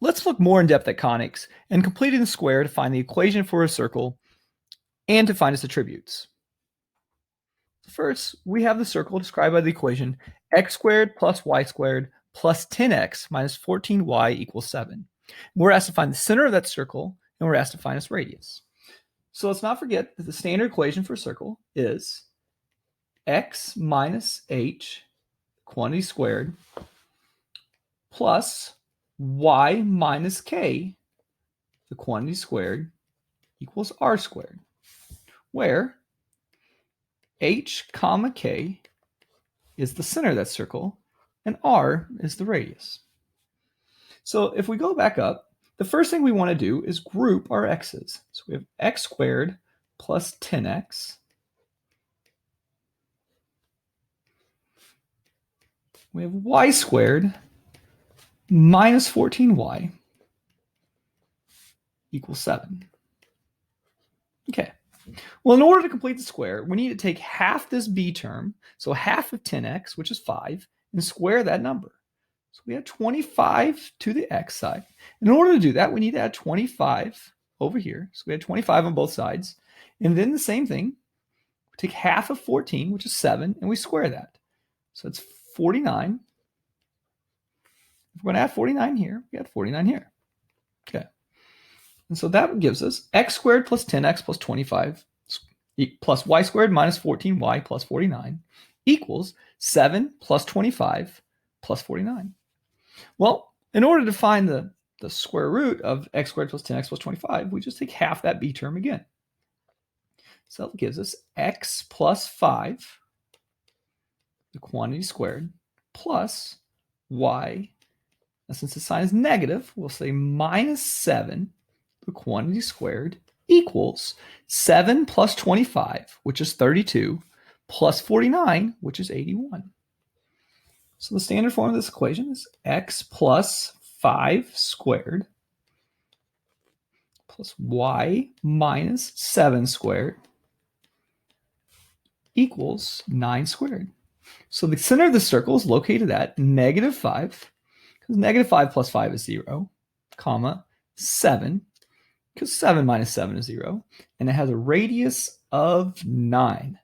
Let's look more in depth at conics and completing the square to find the equation for a circle and to find its attributes. First, we have the circle described by the equation x squared plus y squared plus 10x minus 14y equals 7. We're asked to find the center of that circle, and we're asked to find its radius. So let's not forget that the standard equation for a circle is x minus h, quantity squared, plus y minus k, the quantity squared, equals r squared, where h comma k is the center of that circle, and r is the radius. So if we go back up, the first thing we want to do is group our x's. So we have x squared plus 10x. We have y squared minus 14y equals 7. Okay. Well, in order to complete the square, we need to take half this b term, so half of 10x, which is 5, and square that number. So we add 25 to the x side. In order to do that, we need to add 25 over here. So we add 25 on both sides. And then the same thing, we take half of 14, which is 7, and we square that. So it's 49. If we're going to add 49 here, we add 49 here. Okay. And so that gives us x squared plus 10x plus 25 plus y squared minus 14y plus 49 equals 7 plus 25 plus 49. Well, in order to find the square root of x squared plus 10x plus 25, we just take half that b term again. So that gives us x plus 5, the quantity squared, plus y. Now, since the sign is negative, we'll say minus 7, the quantity squared, equals 7 plus 25, which is 32, plus 49, which is 81. So the standard form of this equation is x plus 5 squared plus y minus 7 squared equals 9 squared. So the center of the circle is located at negative 5, because negative 5 plus 5 is 0, comma, 7, because 7 minus 7 is 0, and it has a radius of 9.